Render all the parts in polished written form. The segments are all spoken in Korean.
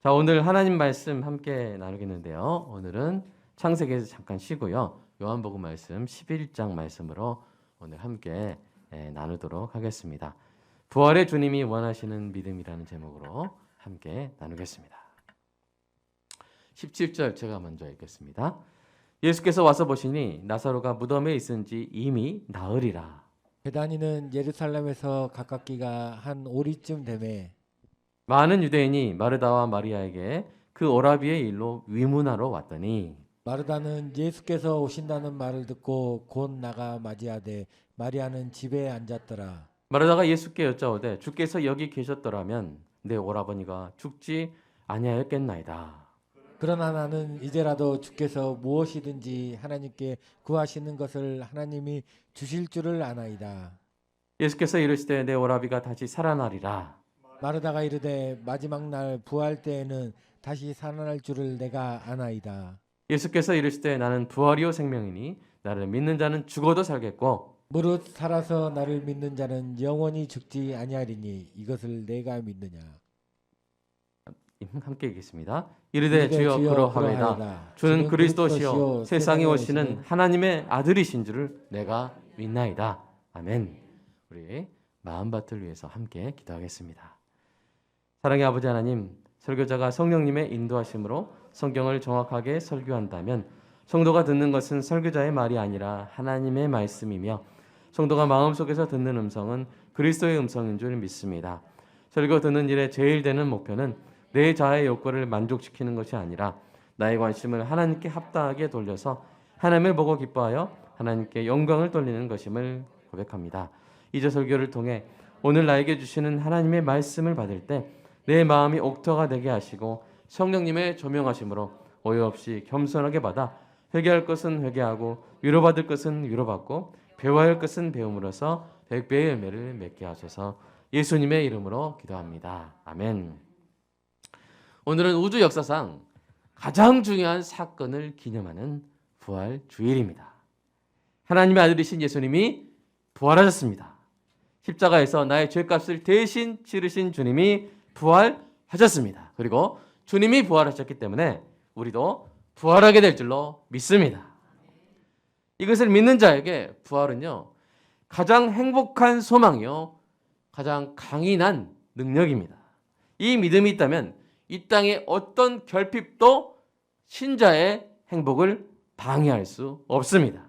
자, 오늘 하나님 말씀 함께 나누겠는데요. 오늘은 창세기에서 잠깐 쉬고요. 요한복음 말씀 11장 말씀으로 오늘 함께 나누도록 하겠습니다. 부활의 주님이 원하시는 믿음이라는 제목으로 함께 나누겠습니다. 17절 제가 먼저 읽겠습니다. 예수께서 와서 보시니 나사로가 무덤에 있은지 이미 나으리라. 베다니는 예루살렘에서 가깝기가 한 오리쯤 되매 많은 유대인이 마르다와 마리아에게 그 오라비의 일로 위문하러 왔더니 마르다는 예수께서 오신다는 말을 듣고 곧 나가 맞이하되 마리아는 집에 앉았더라. 마르다가 예수께 여짜오되 주께서 여기 계셨더라면 내 오라버니가 죽지 아니하였겠나이다. 그러나 나는 이제라도 주께서 무엇이든지 하나님께 구하시는 것을 하나님이 주실 줄을 아나이다. 예수께서 이르시되 내 오라비가 다시 살아나리라. 마르다가 이르되 마지막 날 부활 때에는 다시 살아날 줄을 내가 아나이다. 예수께서 이르시되 나는 부활이요 생명이니 나를 믿는 자는 죽어도 살겠고 무릇 살아서 나를 믿는 자는 영원히 죽지 아니하리니 이것을 내가 믿느냐. 함께 읽겠습니다. 이르되 주여 그러하외다. 주는 그리스도시요 세상에 오시는 하나님의 아들이신 줄을 내가 믿나이다. 아멘. 우리 마음밭을 위해서 함께 기도하겠습니다. 사랑의 아버지 하나님, 설교자가 성령님의 인도하심으로 성경을 정확하게 설교한다면 성도가 듣는 것은 설교자의 말이 아니라 하나님의 말씀이며 성도가 마음속에서 듣는 음성은 그리스도의 음성인 줄 믿습니다. 설교 듣는 일의 제일 되는 목표는 내 자아의 욕구를 만족시키는 것이 아니라 나의 관심을 하나님께 합당하게 돌려서 하나님을 보고 기뻐하여 하나님께 영광을 돌리는 것임을 고백합니다. 이제 설교를 통해 오늘 나에게 주시는 하나님의 말씀을 받을 때 내 마음이 옥토가 되게 하시고 성령님의 조명하심으로 오해 없이 겸손하게 받아 회개할 것은 회개하고 위로받을 것은 위로받고 배워야 할 것은 배움으로써 백배의 열매를 맺게 하소서. 예수님의 이름으로 기도합니다. 아멘. 오늘은 우주 역사상 가장 중요한 사건을 기념하는 부활 주일입니다. 하나님의 아들이신 예수님이 부활하셨습니다. 십자가에서 나의 죄값을 대신 치르신 주님이 부활하셨습니다. 그리고 주님이 부활하셨기 때문에 우리도 부활하게 될 줄로 믿습니다. 이것을 믿는 자에게 부활은요, 가장 행복한 소망이요, 가장 강인한 능력입니다. 이 믿음이 있다면 이 땅의 어떤 결핍도 신자의 행복을 방해할 수 없습니다.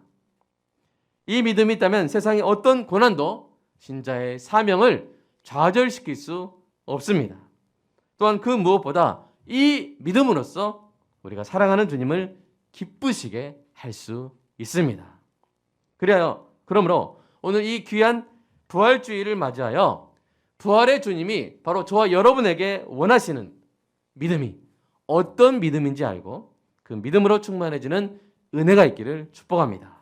이 믿음이 있다면 세상의 어떤 고난도 신자의 사명을 좌절시킬 수 없습니다. 또한 그 무엇보다 이 믿음으로써 우리가 사랑하는 주님을 기쁘시게 할 수 있습니다. 그러므로 오늘 이 귀한 부활주의를 맞이하여 부활의 주님이 바로 저와 여러분에게 원하시는 믿음이 어떤 믿음인지 알고 그 믿음으로 충만해지는 은혜가 있기를 축복합니다.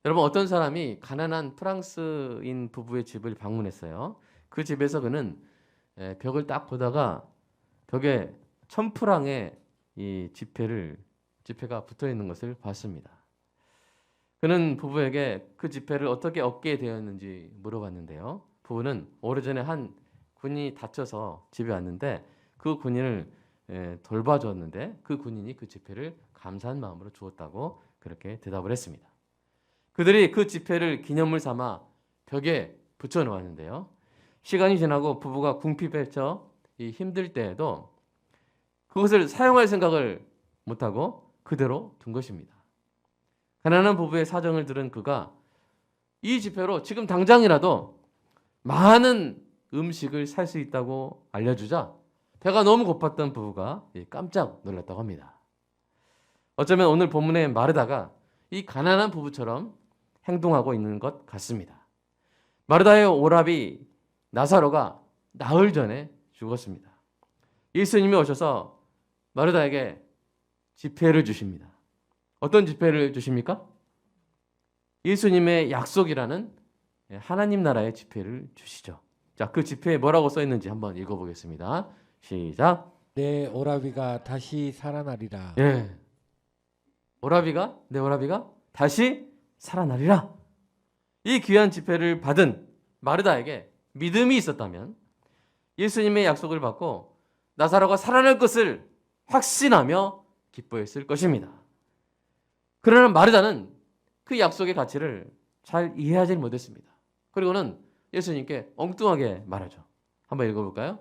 여러분, 어떤 사람이 가난한 프랑스인 부부의 집을 방문했어요. 그 집에서 그는 벽을 딱 보다가 벽에 1000프랑의 이 지폐가 붙어 있는 것을 봤습니다. 그는 부부에게 그 지폐를 어떻게 얻게 되었는지 물어봤는데요. 부부는 오래전에 한 군인이 다쳐서 집에 왔는데 그 군인을 돌봐줬는데 그 군인이 그 지폐를 감사한 마음으로 주었다고 그렇게 대답을 했습니다. 그들이 그 지폐를 기념물 삼아 벽에 붙여 놓았는데요. 시간이 지나고 부부가 궁핍해져 힘들 때에도 그것을 사용할 생각을 못하고 그대로 둔 것입니다. 가난한 부부의 사정을 들은 그가 이 지폐로 지금 당장이라도 많은 음식을 살 수 있다고 알려주자 배가 너무 고팠던 부부가 깜짝 놀랐다고 합니다. 어쩌면 오늘 본문의 마르다가 이 가난한 부부처럼 행동하고 있는 것 같습니다. 마르다의 오라비 나사로가 나흘 전에 죽었습니다. 예수님이 오셔서 마르다에게 지폐를 주십니다. 어떤 지폐를 주십니까? 예수님의 약속이라는 하나님 나라의 지폐를 주시죠. 자, 그 지폐에 뭐라고 써 있는지 한번 읽어보겠습니다. 시작. 내 오라비가 다시 살아나리라. 예. 내 오라비가 다시 살아나리라. 이 귀한 지폐를 받은 마르다에게 믿음이 있었다면 예수님의 약속을 받고 나사로가 살아날 것을 확신하며 기뻐했을 것입니다. 그러나 마르다는 그 약속의 가치를 잘 이해하지 못했습니다. 그리고는 예수님께 엉뚱하게 말하죠. 한번 읽어볼까요?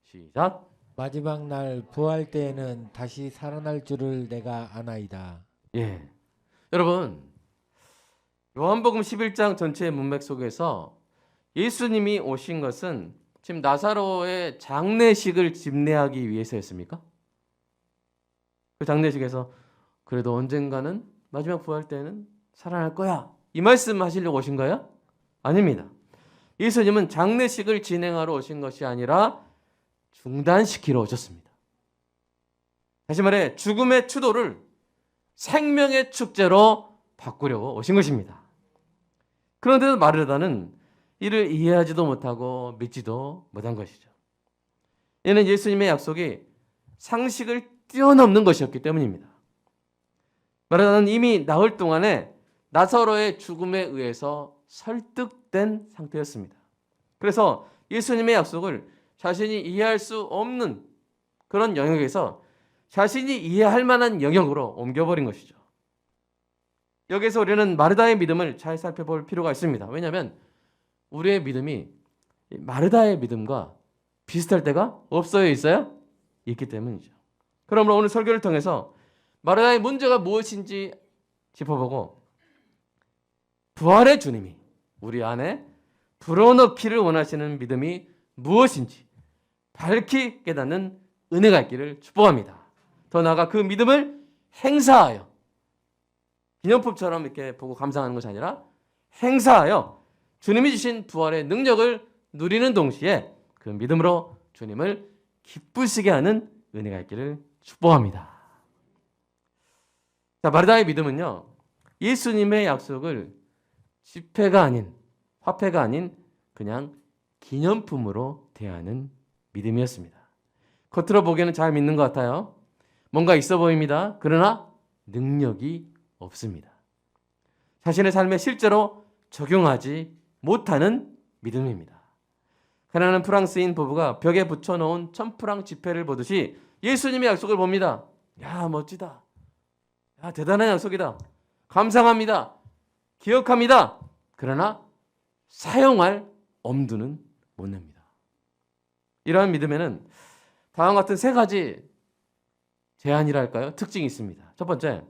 시작. 마지막 날 부활 때에는 다시 살아날 줄을 내가 아나이다. 예, 여러분 요한복음 11장 전체의 문맥 속에서 예수님이 오신 것은 지금 나사로의 장례식을 집례하기 위해서였습니까? 그 장례식에서 그래도 언젠가는 마지막 부활 때는 살아날 거야, 이 말씀 하시려고 오신 거예요? 아닙니다. 예수님은 장례식을 진행하러 오신 것이 아니라 중단시키러 오셨습니다. 다시 말해 죽음의 추도를 생명의 축제로 바꾸려고 오신 것입니다. 그런데도 마르다는 이를 이해하지도 못하고 믿지도 못한 것이죠. 이는 예수님의 약속이 상식을 뛰어넘는 것이었기 때문입니다. 마르다는 이미 나흘 동안에 나사로의 죽음에 의해서 설득된 상태였습니다. 그래서 예수님의 약속을 자신이 이해할 수 없는 그런 영역에서 자신이 이해할 만한 영역으로 옮겨버린 것이죠. 여기서 우리는 마르다의 믿음을 잘 살펴볼 필요가 있습니다. 왜냐하면 우리의 믿음이 마르다의 믿음과 비슷할 때가 없어요? 있어요? 있기 때문이죠. 그러므로 오늘 설교를 통해서 마르다의 문제가 무엇인지 짚어보고 부활의 주님이 우리 안에 불어넣기를 원하시는 믿음이 무엇인지 밝히 깨닫는 은혜가 있기를 축복합니다. 더 나아가 그 믿음을 행사하여 기념품처럼 이렇게 보고 감상하는 것이 아니라 행사하여 주님이 주신 부활의 능력을 누리는 동시에 그 믿음으로 주님을 기쁘시게 하는 은혜가 있기를 축복합니다. 자, 마르다의 믿음은요, 예수님의 약속을 지폐가 아닌, 화폐가 아닌 그냥 기념품으로 대하는 믿음이었습니다. 겉으로 보기에는 잘 믿는 것 같아요. 뭔가 있어 보입니다. 그러나 능력이 없습니다. 자신의 삶에 실제로 적용하지 못하는 믿음입니다. 가난한 프랑스인 부부가 벽에 붙여놓은 1000프랑 지폐를 보듯이 예수님의 약속을 봅니다. 야, 멋지다. 야, 대단한 약속이다. 감상합니다. 기억합니다. 그러나 사용할 엄두는 못 냅니다. 이러한 믿음에는 다음과 같은 세 가지 제한이랄까요? 특징이 있습니다. 첫 번째,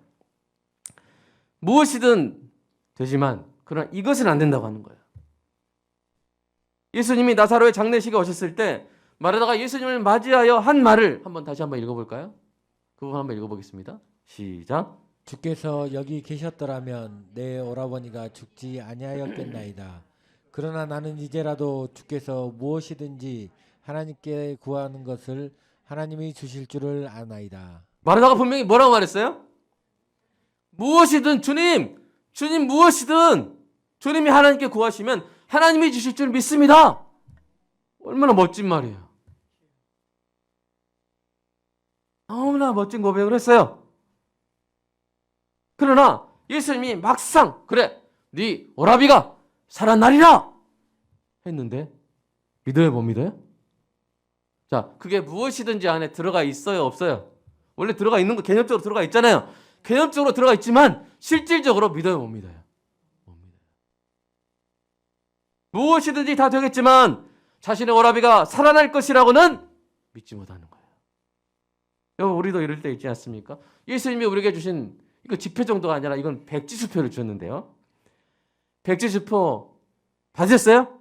무엇이든 되지만 그러나 이것은 안 된다고 하는 거예요. 예수님이 나사로의 장례식에 오셨을 때 마르다가 예수님을 맞이하여 한 말을 다시 한번 읽어볼까요? 그 부분 한번 읽어보겠습니다. 시작. 주께서 여기 계셨더라면 내 오라버니가 죽지 아니하였겠나이다. 그러나 나는 이제라도 주께서 무엇이든지 하나님께 구하는 것을 하나님이 주실 줄을 아나이다. 마르다가 분명히 뭐라고 말했어요? 무엇이든 주님 무엇이든 주님이 하나님께 구하시면 하나님이 주실 줄 믿습니다. 얼마나 멋진 말이에요. 너무나 멋진 고백을 했어요. 그러나 예수님이 막상 그래 네 오라비가 살아나리라 했는데 믿어요, 못 믿어요? 자, 그게 무엇이든지 안에 들어가 있어요, 없어요? 원래 들어가 있는 거 개념적으로 들어가 있잖아요. 개념적으로 들어가 있지만 실질적으로 믿어요, 못 믿어요? 못 믿어요. 무엇이든지 다 되겠지만 자신의 오라비가 살아날 것이라고는 믿지 못하는 거예요. 여러분, 우리도 이럴 때 있지 않습니까? 예수님이 우리에게 주신 이거 지폐 정도가 아니라 이건 백지수표를 주셨는데요. 백지수표 받으셨어요?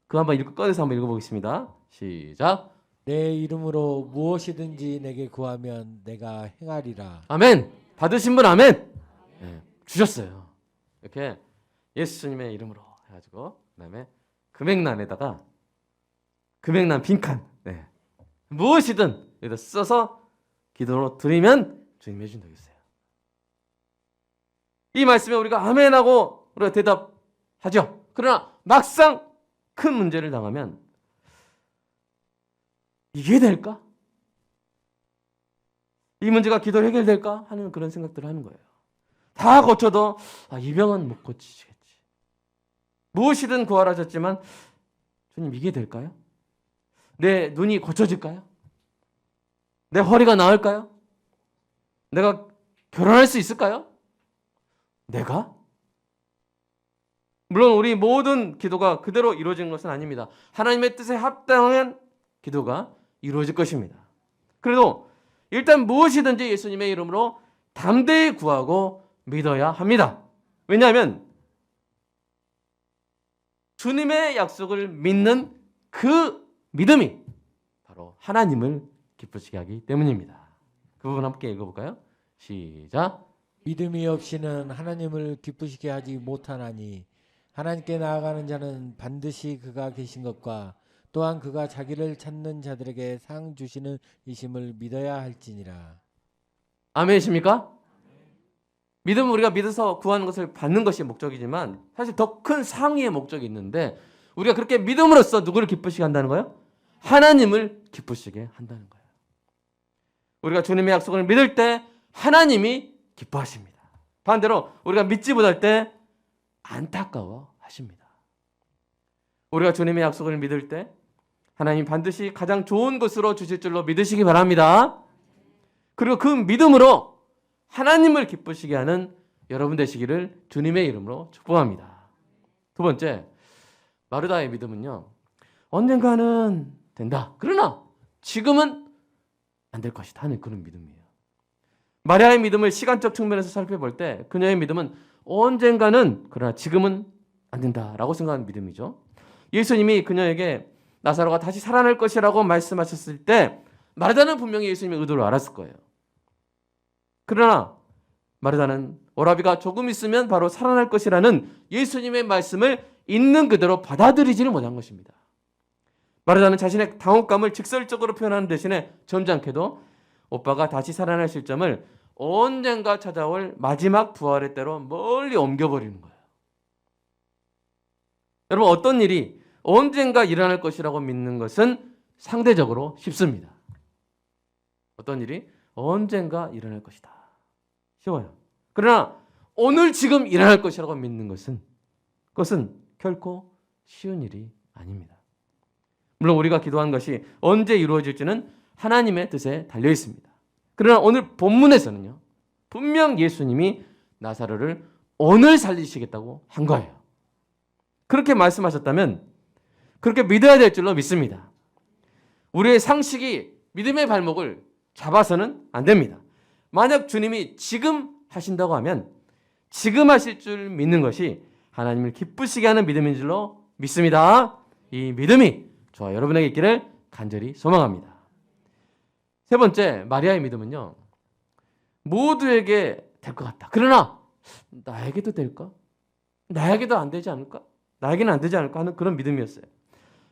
그거 꺼내서 한번 읽어보겠습니다. 시작. 내 이름으로 무엇이든지 내게 구하면 내가 행하리라. 아멘. 받으신 분 아멘. 네, 주셨어요. 이렇게 예수님의 이름으로 해가지고 그다음에 금액란에다가 금액란 빈칸 무엇이든 여기다 써서 기도로 드리면 주님 해준다고 했어요. 이 말씀에 우리가 아멘하고 우리가 대답하죠. 그러나 막상 큰 문제를 당하면 이게 될까? 이 문제가 기도로 해결될까? 하는 그런 생각들을 하는 거예요. 다 고쳐도 이 병은 못 고치시겠지. 무엇이든 구하라셨지만 주님 이게 될까요? 내 눈이 고쳐질까요? 내 허리가 나을까요? 내가 결혼할 수 있을까요? 내가? 물론 우리 모든 기도가 그대로 이루어지는 것은 아닙니다. 하나님의 뜻에 합당한 기도가 이루어질 것입니다. 그래도 일단 무엇이든지 예수님의 이름으로 담대히 구하고 믿어야 합니다. 왜냐하면 주님의 약속을 믿는 그 믿음이 바로 하나님을 기쁘시게 하기 때문입니다. 그 부분 함께 읽어볼까요? 시작. 믿음이 없이는 하나님을 기쁘시게 하지 못하나니 하나님께 나아가는 자는 반드시 그가 계신 것과 또한 그가 자기를 찾는 자들에게 상 주시는 이심을 믿어야 할지니라. 아멘이십니까? 믿음은 우리가 믿어서 구하는 것을 받는 것이 목적이지만 사실 더 큰 상위의 목적이 있는데 우리가 그렇게 믿음으로써 누구를 기쁘시게 한다는 거예요? 하나님을 기쁘시게 한다는 거예요. 우리가 주님의 약속을 믿을 때 하나님이 기뻐하십니다. 반대로 우리가 믿지 못할 때 안타까워 하십니다. 우리가 주님의 약속을 믿을 때 하나님 반드시 가장 좋은 것으로 주실 줄로 믿으시기 바랍니다. 그리고 그 믿음으로 하나님을 기쁘시게 하는 여러분 되시기를 주님의 이름으로 축복합니다. 두 번째, 마르다의 믿음은요, 언젠가는 된다. 그러나 지금은 안 될 것이다 하는 그런 믿음이에요. 마리아의 믿음을 시간적 측면에서 살펴볼 때 그녀의 믿음은 언젠가는 그러나 지금은 안 된다라고 생각하는 믿음이죠. 예수님이 그녀에게 나사로가 다시 살아날 것이라고 말씀하셨을 때 마르다는 분명히 예수님의 의도를 알았을 거예요. 그러나 마르다는 오라비가 조금 있으면 바로 살아날 것이라는 예수님의 말씀을 있는 그대로 받아들이지는 못한 것입니다. 마르다는 자신의 당혹감을 직설적으로 표현하는 대신에 점잖게도 오빠가 다시 살아날 시점을 언젠가 찾아올 마지막 부활의 때로 멀리 옮겨버리는 거예요. 여러분, 어떤 일이 언젠가 일어날 것이라고 믿는 것은 상대적으로 쉽습니다. 어떤 일이 언젠가 일어날 것이다. 쉬워요. 그러나 오늘 지금 일어날 것이라고 믿는 그것은 결코 쉬운 일이 아닙니다. 물론 우리가 기도한 것이 언제 이루어질지는 하나님의 뜻에 달려 있습니다. 그러나 오늘 본문에서는요, 분명 예수님이 나사로를 오늘 살리시겠다고 한 거예요. 그렇게 말씀하셨다면 그렇게 믿어야 될 줄로 믿습니다. 우리의 상식이 믿음의 발목을 잡아서는 안 됩니다. 만약 주님이 지금 하신다고 하면 지금 하실 줄 믿는 것이 하나님을 기쁘시게 하는 믿음인 줄로 믿습니다. 이 믿음이 저와 여러분에게 있기를 간절히 소망합니다. 세 번째, 마리아의 믿음은요, 모두에게 될 것 같다. 그러나 나에게도 될까? 나에게도 안 되지 않을까? 나에게는 안 되지 않을까 하는 그런 믿음이었어요.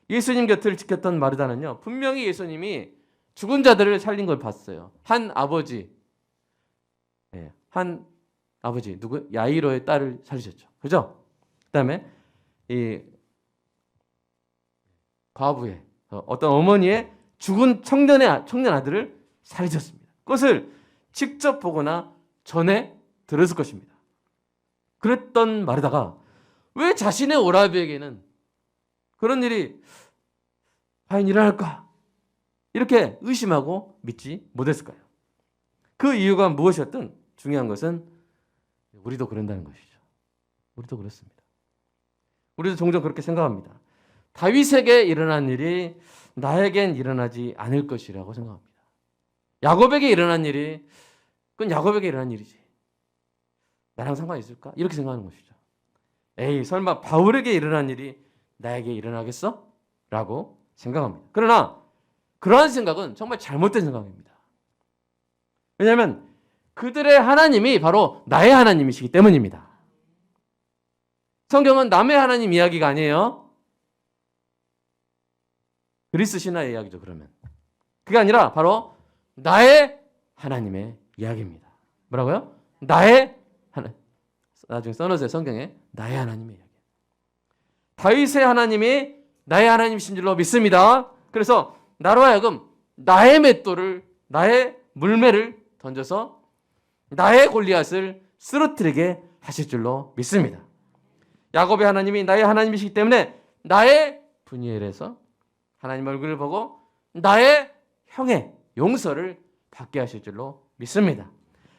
예수님 곁을 지켰던 마르다는요, 분명히 예수님이 죽은 자들을 살린 걸 봤어요. 한 아버지 누구? 야이로의 딸을 살리셨죠. 그죠? 그다음에 이 과부의 어떤 어머니의 죽은 청년 아들을 살리셨습니다. 그것을 직접 보거나 전에 들었을 것입니다. 그랬던 마르다가 왜 자신의 오라비에게는 그런 일이 과연 일어날까? 이렇게 의심하고 믿지 못했을까요? 그 이유가 무엇이었든 중요한 것은 우리도 그런다는 것이죠. 우리도 그렇습니다. 우리도 종종 그렇게 생각합니다. 다윗에게 일어난 일이 나에겐 일어나지 않을 것이라고 생각합니다. 야곱에게 일어난 일이 그건 야곱에게 일어난 일이지. 나랑 상관이 있을까? 이렇게 생각하는 것이죠. 에이, 설마 바울에게 일어난 일이 나에게 일어나겠어? 라고 생각합니다. 그러나 그러한 생각은 정말 잘못된 생각입니다. 왜냐하면 그들의 하나님이 바로 나의 하나님이시기 때문입니다. 성경은 남의 하나님 이야기가 아니에요. 그리스 신화의 이야기죠. 그러면 그게 아니라 바로 나의 하나님의 이야기입니다. 뭐라고요? 나의 하나님. 나중에 써놓으세요. 성경에 나의 하나님의 이야기. 다윗의 하나님이 나의 하나님이신 줄로 믿습니다. 그래서 나로 하여금 나의 맷돌을, 나의 물매를 던져서 나의 골리앗을 쓰러뜨리게 하실 줄로 믿습니다. 야곱의 하나님이 나의 하나님이시기 때문에 나의 분이엘에서 하나님 얼굴을 보고 나의 형의 용서를 받게 하실 줄로 믿습니다.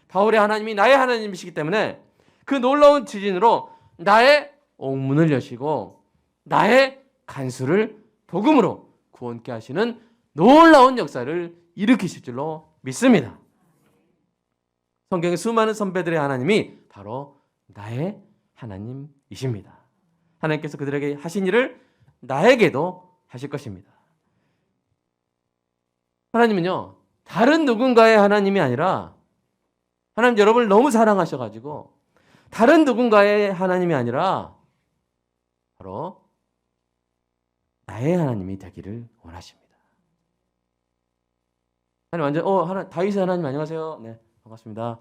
바울의 하나님이 나의 하나님이시기 때문에 그 놀라운 지진으로 나의 옥문을 여시고 나의 간수를 복음으로 구원케 하시는 놀라운 역사를 일으키실 줄로 믿습니다. 성경의 수많은 선배들의 하나님이 바로 나의 하나님이십니다. 하나님께서 그들에게 하신 일을 나에게도 하실 것입니다. 하나님은요, 다른 누군가의 하나님이 아니라 하나님 여러분을 너무 사랑하셔가지고 다른 누군가의 하나님이 아니라 바로 나의 하나님이 되기를 원하십니다. 하나님 완전 다윗의 하나님 안녕하세요. 네, 반갑습니다.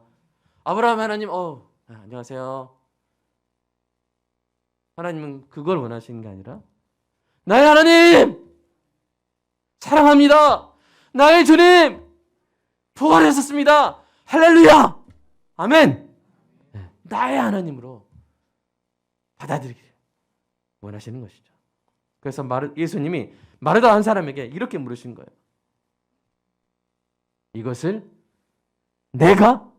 아브라함 하나님 네, 안녕하세요. 하나님은 그걸 원하시는 게 아니라 나의 하나님 사랑합니다. 나의 주님 부활하셨습니다. 할렐루야. 아멘. 네, 나의 하나님으로 받아들이기를 원하시는 것이죠. 그래서 예수님이 마르다 한 사람에게 이렇게 물으신 거예요. 이것을 내가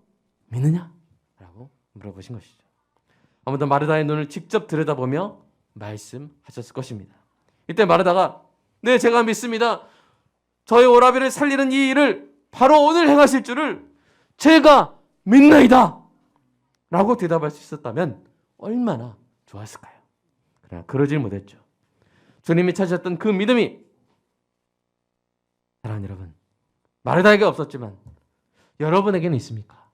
믿느냐? 라고 물어보신 것이죠. 아무도 마르다의 눈을 직접 들여다보며 말씀하셨을 것입니다. 이때 마르다가 네, 제가 믿습니다. 저의 오라비를 살리는 이 일을 바로 오늘 행하실 줄을 제가 믿나이다. 라고 대답할 수 있었다면 얼마나 좋았을까요? 그러나 그러질 못했죠. 주님이 찾으셨던 그 믿음이 사랑하는 여러분, 마르다에게 없었지만 여러분에게는 있습니까?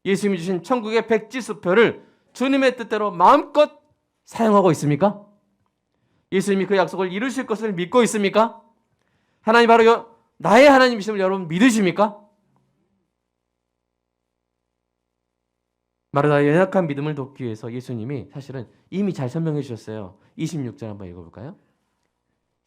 예수님이 주신 천국의 백지수표를 주님의 뜻대로 마음껏 사용하고 있습니까? 예수님이 그 약속을 이루실 것을 믿고 있습니까? 하나님 바로 나의 하나님이심을 여러분 믿으십니까? 마르다의 연약한 믿음을 돕기 위해서 예수님이 사실은 이미 잘 설명해 주셨어요. 26절 한번 읽어볼까요?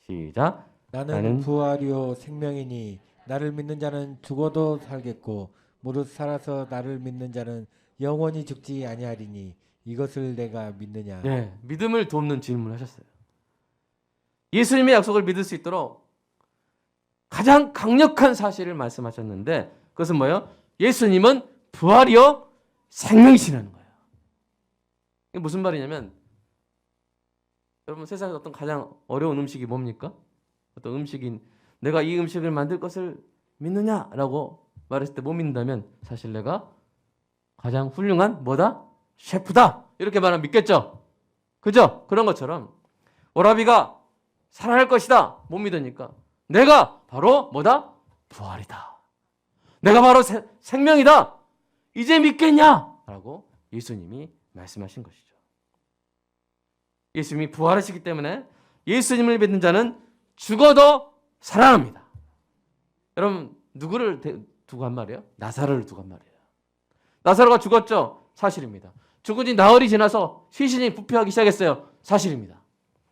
시작. 나는 부활이요 생명이니 나를 믿는 자는 죽어도 살겠고 무릇 살아서 나를 믿는 자는 영원히 죽지 아니하리니 이것을 내가 믿느냐. 네, 믿음을 돕는 질문을 하셨어요. 예수님의 약속을 믿을 수 있도록 가장 강력한 사실을 말씀하셨는데 그것은 뭐예요? 예수님은 부활이요 생명이시라는 거예요. 이게 무슨 말이냐면 여러분 세상에서 어떤 가장 어려운 음식이 뭡니까? 어떤 음식인 내가 이 음식을 만들 것을 믿느냐라고 말했을 때 못 믿는다면 사실 내가 가장 훌륭한 뭐다? 셰프다. 이렇게 말하면 믿겠죠? 그죠? 그런 것처럼 오라비가 살아날 것이다. 못 믿으니까 내가 바로 뭐다? 부활이다. 내가 바로 생명이다. 이제 믿겠냐? 라고 예수님이 말씀하신 것이죠. 예수님이 부활하시기 때문에 예수님을 믿는 자는 죽어도 살아납니다. 여러분 누구를 두고 한 말이에요? 나사로를 두고 한 말이에요. 나사로가 죽었죠? 사실입니다. 죽은 지 나흘이 지나서 시신이 부패하기 시작했어요. 사실입니다.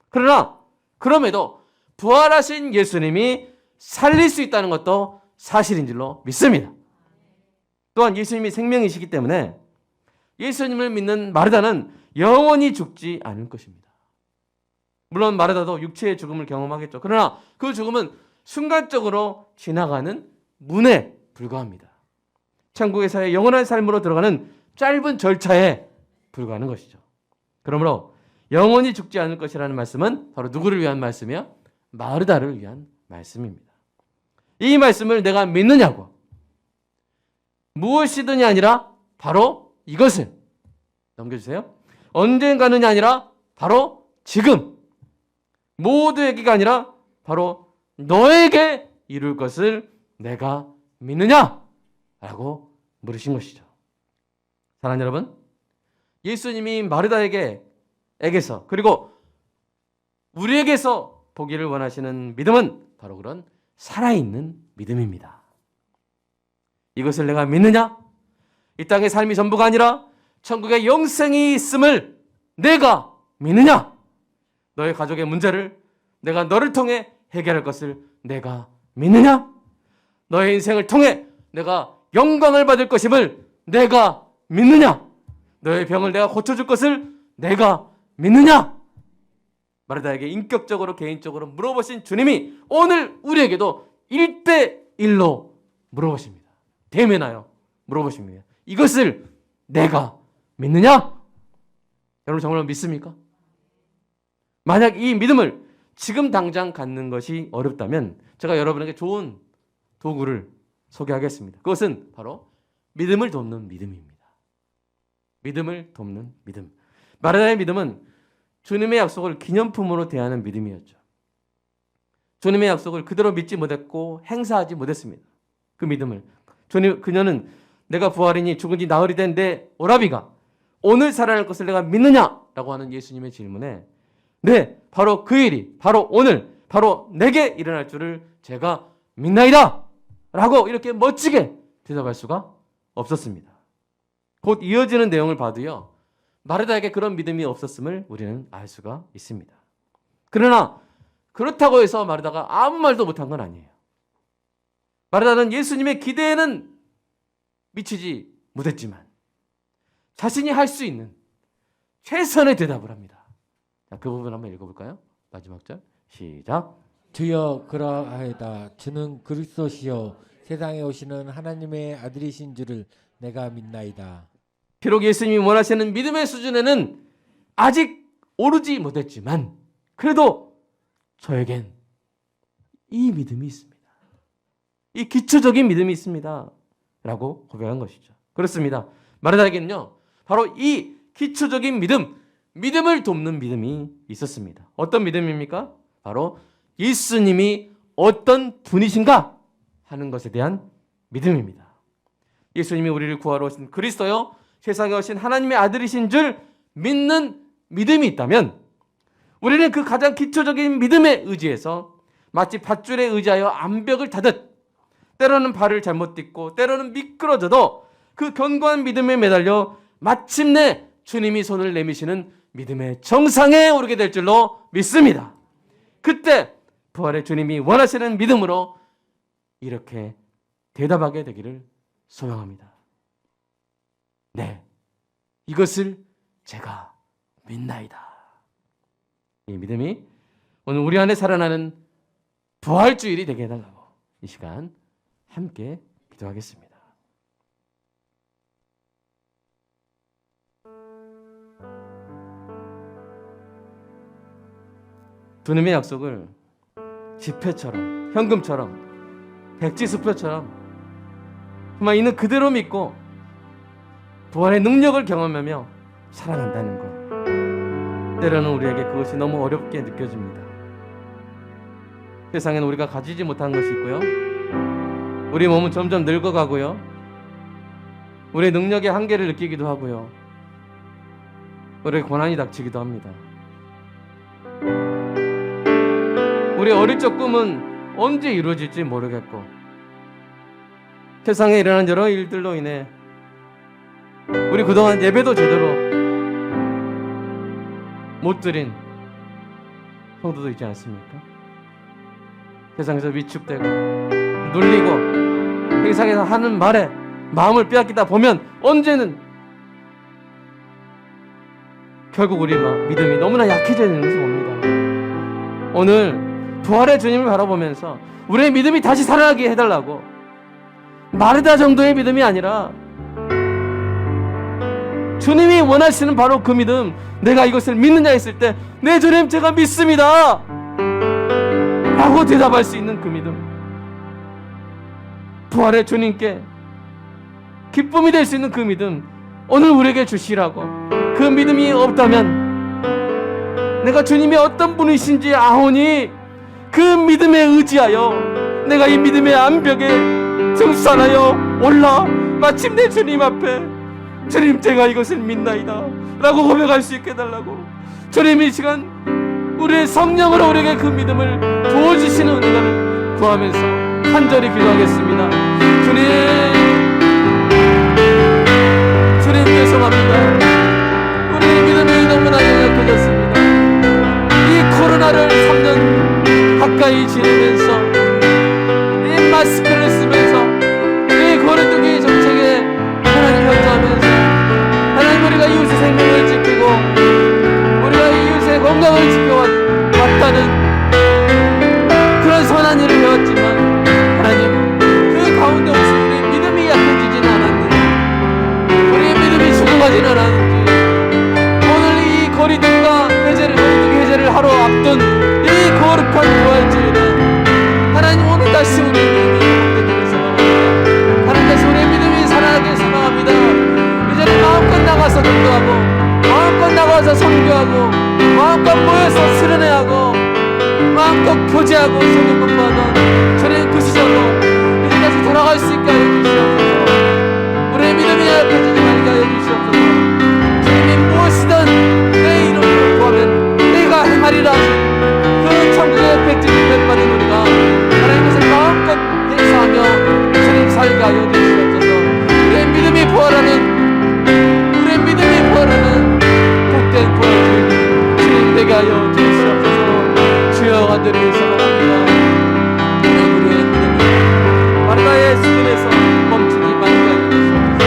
그러나 그럼에도 부활하신 예수님이 살릴 수 있다는 것도 사실인 줄로 믿습니다. 또한 예수님이 생명이시기 때문에 예수님을 믿는 마르다는 영원히 죽지 않을 것입니다. 물론 마르다도 육체의 죽음을 경험하겠죠. 그러나 그 죽음은 순간적으로 지나가는 문에 불과합니다. 천국에서의 영원한 삶으로 들어가는 짧은 절차에 불과하는 것이죠. 그러므로 영원히 죽지 않을 것이라는 말씀은 바로 누구를 위한 말씀이요? 마르다를 위한 말씀입니다. 이 말씀을 내가 믿느냐고 무엇이든이 아니라 바로 이것을 넘겨주세요. 언젠가는이 아니라 바로 지금 모두에게가 아니라 바로 너에게 이룰 것을 내가 믿느냐? 라고 물으신 것이죠. 사랑하는 여러분, 예수님이 마르다에게서 그리고 우리에게서 보기를 원하시는 믿음은 바로 그런 살아있는 믿음입니다. 이것을 내가 믿느냐? 이 땅의 삶이 전부가 아니라 천국의 영생이 있음을 내가 믿느냐? 너의 가족의 문제를 내가 너를 통해 해결할 것을 내가 믿느냐? 너의 인생을 통해 내가 영광을 받을 것임을 내가 믿느냐? 너의 병을 내가 고쳐줄 것을 내가 믿느냐? 마르다에게 인격적으로 개인적으로 물어보신 주님이 오늘 우리에게도 1대1로 물어보십니다. 대면하여 물어보십니다. 이것을 내가 믿느냐? 여러분 정말 믿습니까? 만약 이 믿음을 지금 당장 갖는 것이 어렵다면 제가 여러분에게 좋은 도구를 소개하겠습니다. 그것은 바로 믿음을 돕는 믿음입니다. 믿음을 돕는 믿음. 마르다의 믿음은 주님의 약속을 기념품으로 대하는 믿음이었죠. 주님의 약속을 그대로 믿지 못했고 행사하지 못했습니다. 그 믿음을. 그녀는 내가 부활이니 죽은 지 나흘이 된 내 오라비가 오늘 살아날 것을 내가 믿느냐라고 하는 예수님의 질문에 네, 바로 그 일이 바로 오늘 바로 내게 일어날 줄을 제가 믿나이다 라고 이렇게 멋지게 대답할 수가 없었습니다. 곧 이어지는 내용을 봐도요, 마르다에게 그런 믿음이 없었음을 우리는 알 수가 있습니다. 그러나 그렇다고 해서 마르다가 아무 말도 못한 건 아니에요. 마르다는 예수님의 기대에는 미치지 못했지만 자신이 할 수 있는 최선의 대답을 합니다. 자, 그 부분 한번 읽어볼까요? 마지막 절 시작. 주여 그러하이다. 주는 그리스도시요 세상에 오시는 하나님의 아들이신 줄을 내가 믿나이다. 비록 예수님이 원하시는 믿음의 수준에는 아직 오르지 못했지만 그래도 저에겐 이 믿음이 있습니다. 이 기초적인 믿음이 있습니다. 라고 고백한 것이죠. 그렇습니다. 마르다에게는요, 바로 이 기초적인 믿음을 돕는 믿음이 있었습니다. 어떤 믿음입니까? 바로 예수님이 어떤 분이신가 하는 것에 대한 믿음입니다. 예수님이 우리를 구하러 오신 그리스도요, 세상에 오신 하나님의 아들이신 줄 믿는 믿음이 있다면 우리는 그 가장 기초적인 믿음에 의지해서 마치 밧줄에 의지하여 암벽을 타듯 때로는 발을 잘못 딛고 때로는 미끄러져도 그 견고한 믿음에 매달려 마침내 주님이 손을 내미시는 믿음의 정상에 오르게 될 줄로 믿습니다. 그때 부활의 주님이 원하시는 믿음으로 이렇게 대답하게 되기를 소망합니다. 네, 이것을 제가 믿나이다. 이 믿음이 오늘 우리 안에 살아나는 부활주일이 되게 해달라고 이 시간 함께 기도하겠습니다. 주님의 약속을 지폐처럼, 현금처럼, 백지수표처럼 정말 있는 그대로 믿고 부활의 능력을 경험하며 살아간다는 것, 때로는 우리에게 그것이 너무 어렵게 느껴집니다. 세상에는 우리가 가지지 못한 것이 있고요, 우리 몸은 점점 늙어가고요, 우리의 능력의 한계를 느끼기도 하고요, 우리의 고난이 닥치기도 합니다. 우리의 어릴 적 꿈은 언제 이루어질지 모르겠고 세상에 일어난 여러 일들로 인해 우리 그동안 예배도 제대로 못 드린 성도도 있지 않습니까? 세상에서 위축되고 눌리고 세상에서 하는 말에 마음을 빼앗기다 보면 언제는 결국 우리 믿음이 너무나 약해지는 것을 봅니다. 오늘 부활의 주님을 바라보면서 우리의 믿음이 다시 살아나게 해달라고, 마르다 정도의 믿음이 아니라 주님이 원하시는 바로 그 믿음, 내가 이것을 믿느냐 했을 때 네 주님 제가 믿습니다 라고 대답할 수 있는 그 믿음, 부활의 주님께 기쁨이 될 수 있는 그 믿음 오늘 우리에게 주시라고. 그 믿음이 없다면 내가 주님이 어떤 분이신지 아오니 그 믿음에 의지하여 내가 이 믿음의 암벽에 등산하여 올라 마침내 주님 앞에 주님 제가 이것을 믿나이다 라고 고백할 수 있게 해달라고, 주님 이 시간 우리의 성령으로 우리에게 그 믿음을 부어주시는 은혜를 구하면서 간절히 기도하겠습니다. 주님 죄송합니다. 우리의 믿음이 너무나 연약해졌습니다. 이 코로나를 3년 가까이 지내면서 이 마스크를 쓰면서 이 거리두기 정책에 하나님 협조하면서 하나님 우리가 이웃의 생명을 지키고 우리가 이웃의 건강을 지켜왔다는 그런 선한 일을 해왔지만 하나님 그 가운데 어떤 이 거룩한 부활주일은 하나님 오늘 다시 우리 믿음이 회복되기를 소망합니다. 하나님 다시 우리의 믿음이 살아나길 소망합니다. 이제는 마음껏 나가서 전도하고 마음껏 나가서 선교하고 마음껏 모여서 수련회하고 마음껏 교제하고 성경 공부하던 저는 그 시절로 이제 다시 돌아갈 수 있게 하여 주시옵소서. 우리의 믿음이 약해지지 말게 하여 주시옵소서. 주님이 무엇이든 내 이름으로 구하면 내가 행하리라 하신 그 천국의 백지를 백받은 우리가 하나님 것을 마음껏 행사하며 주님 살게 하여 주시옵소서. 우리의 믿음이 부활하는 우리의 믿음이 부활하는 복된 부활주일 주님 되게 하여 주시옵소서. 주여 간절히 소망합니다. 우리의 믿음이 마르다의 수준에서 멈추지 말게 하여 주시옵소서.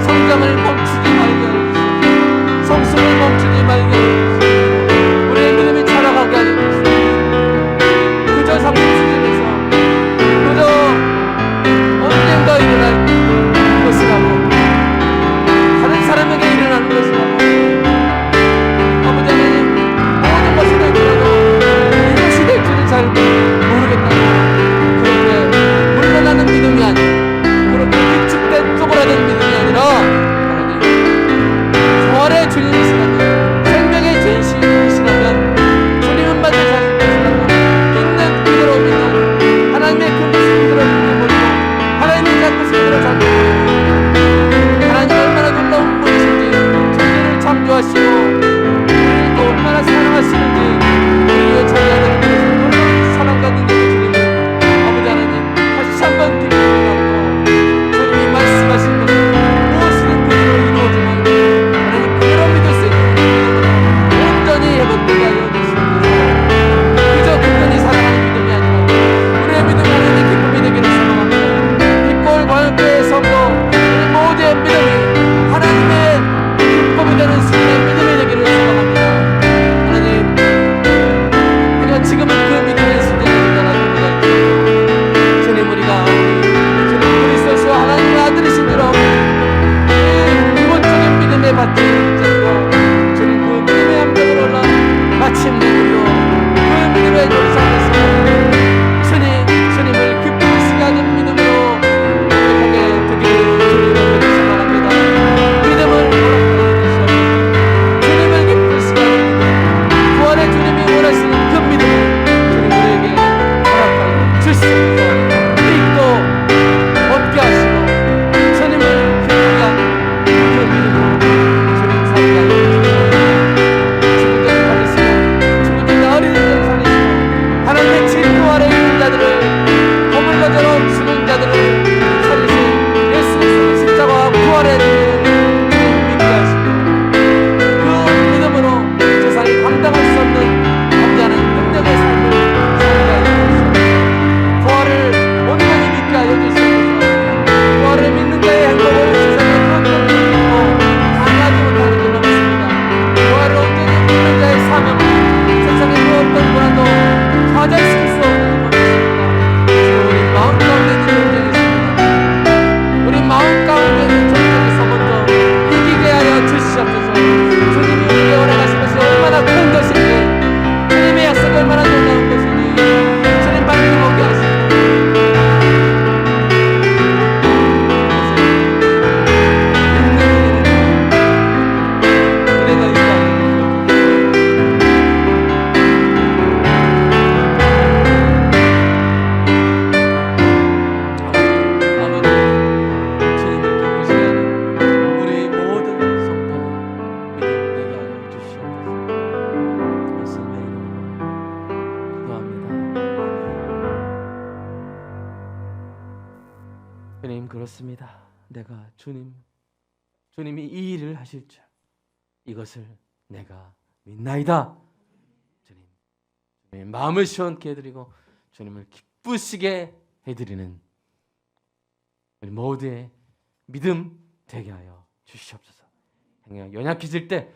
성장을 멈추지 말게 하여 주시옵소서. 성숙을 멈추지 말게 하여 주시옵소서. 우리의 믿음이 자라가게 하여 주시옵소서. 그저 상품 수준에서 그저 언젠가 일어날 것이라고 다른 사람에게 일어나는 것이라고 아버지 하나님 모든 것이 될지라도 이것이 될지는 잘 모르겠다. 그렇게 물러나는 믿음이 아니라 그렇게 위축된 쪼그라든 믿음이 아니라 하나님 부활의 주님이시라면 생명의 전신이시라면 주님은 받을 자신 것이라고 있는 그대로 믿는 하나님의 그 모습 그대로 믿어버리고 하나님의 자꾸 그대로 잡고 하나님 얼마나 놀라운 분이신지 천지를 창조하시고 우리를 또 얼마나 사랑하시는지 우리의 자녀들을 위해서 놀라운 사랑과 능력의 주님을 아버지 하나님 다시 한번 기쁘게 주님이 말씀하신 것은 무엇이든 그대로 이루어져 말고 하나님 그대로 믿을 수 있는 믿음으로 온전히 회복되게 하여 주시옵소서. 그저 기쁜이 사랑하는 믿음이 아니라 우리의 믿음이 하나님의 기쁨이 되기를 소망합니다. 빛골 광교의 성도 우리 모두의 믿음이 하나님의 기쁨이 되는 수준의 믿음이 되기를 소망합니다. 하나님 우리가 지금은 그 믿음의 수준에 도달하는 주님 우리가 주님 그리스도시와 하나님의 아들이신 줄 알고 이 기본적인 믿음의 밭을 잡고 주님 그 믿음의 함정을 올라 마침내 우리로 그 믿음의 돌상에서 주님을 기쁘시게 하는 믿음으로 고백하게 되기를 주님을 소망합니다. 믿음을 허락하여 주시옵소서. 주님을 기쁘시게 하는 믿음 부활의 주님이 원하시는 그 믿음을 주님 우리에게 허락하여 주시옵소서. 믿고 얻게 하시고 주님을 기쁘게 하는 그 믿음으로 주님 살게 하여 주시옵소서. 죽은 자 받으시고 죽은 자 어린이들 살리시고 하나님의 진노 아래 있는 자들을 거물과처럼 죽은 자들을 살리신 예수 그리스도의 십자가와 부활의 능력을 주님 믿게 하시고 그 믿음으로 세상이 감당할 수 없는 감당하는 능력의 삶을 살게 하여 주시옵소서. 부활을 온전히 믿게 하여 주시옵소서. 부활을 믿는 자의 행복을 세상에 그것도 믿고 강하지 못하는 줄 믿습니다. 부활을 온전히 믿는 자의 사명은 세상의 그 어떤 불안도 좌절시킬 수 없는 것입니다. 주여 우리 마음 가운데 있는 전쟁이 있습니다. 우리 마음 가운데 있는 전쟁에서 먼저 이기게 하여 주시옵소서. 주님이 우리에게 원하신 것이 얼마나 큰 것인지 주님의 약속이 얼마나 놀라운 것인지 주님 빨리 보게 하시고 그대가 아버지 주님을 기쁘시게 하는 우리 모든 성도 믿음 되게 하여 주시옵소서. 예수님의 이름으로 기도합니다. 주님 그렇습니다. 내가 주님이 이 일을 하실 줄 이것을 내가 믿나이다. 주님 마음을 시원케 해드리고 주님을 기쁘시게 해드리는 우리 모두의 믿음 되게 하여 주시옵소서. 연약해질 때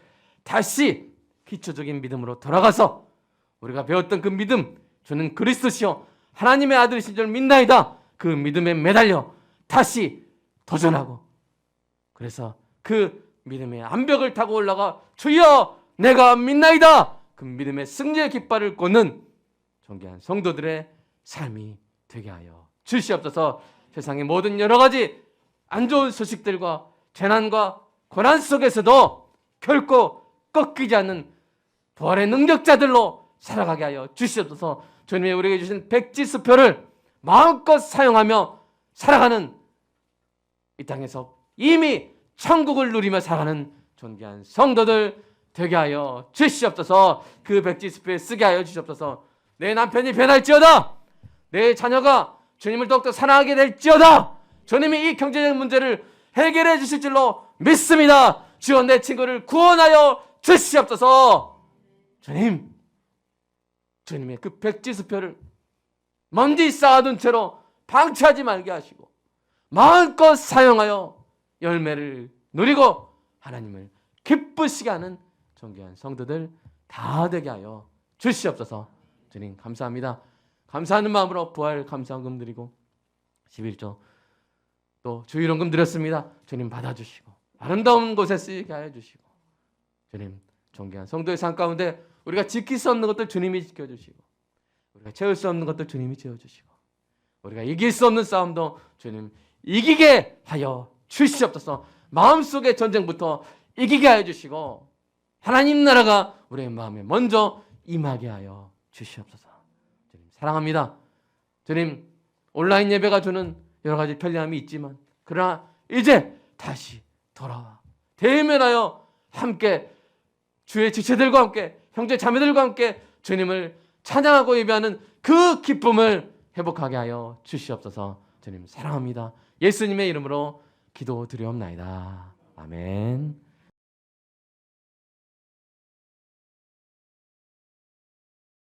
다시 기초적인 믿음으로 돌아가서 우리가 배웠던 그 믿음, 주는 그리스도시요 하나님의 아들이신 줄 믿나이다. 그 믿음에 매달려 다시 도전하고 그래서 그 믿음의 암벽을 타고 올라가 주여 내가 믿나이다. 그 믿음의 승리의 깃발을 꽂는 존귀한 성도들의 삶이 되게 하여 주시옵소서. 세상의 모든 여러 가지 안 좋은 소식들과 재난과 고난 속에서도 결코 꺾이지 않는 부활의 능력자들로 살아가게 하여 주시옵소서. 주님이 우리에게 주신 백지수표를 마음껏 사용하며 살아가는, 이 땅에서 이미 천국을 누리며 살아가는 존귀한 성도들 되게 하여 주시옵소서. 그 백지수표에 쓰게 하여 주시옵소서. 내 남편이 변할지어다, 내 자녀가 주님을 더욱더 사랑하게 될지어다, 주님이 이 경제적 문제를 해결해 주실 줄로 믿습니다. 주여 내 친구를 구원하여 주시옵소서. 주님의 그 백지수표를 먼지 쌓아둔 채로 방치하지 말게 하시고 마음껏 사용하여 열매를 누리고 하나님을 기쁘시게 하는 존귀한 성도들 다 되게 하여 주시옵소서. 주님 감사합니다. 감사하는 마음으로 부활 감사헌금 드리고 11조 또 주일헌금 드렸습니다. 주님 받아주시고 아름다운 곳에 쓰이게 하여 주시고, 주님 존귀한 성도의 삶 가운데 우리가 지킬 수 없는 것들 주님이 지켜주시고, 우리가 채울 수 없는 것들 주님이 채워주시고, 우리가 이길 수 없는 싸움도 주님 이기게 하여 주시옵소서. 마음속의 전쟁부터 이기게 하여 주시고 하나님 나라가 우리의 마음에 먼저 임하게 하여 주시옵소서. 주님 사랑합니다. 주님 온라인 예배가 주는 여러 가지 편리함이 있지만 그러나 이제 다시 돌아와 대면하여 함께 주의 지체들과 함께 형제 자매들과 함께 주님을 찬양하고 예배하는 그 기쁨을 회복하게 하여 주시옵소서. 주님 사랑합니다. 예수님의 이름으로 기도드리옵나이다. 아멘.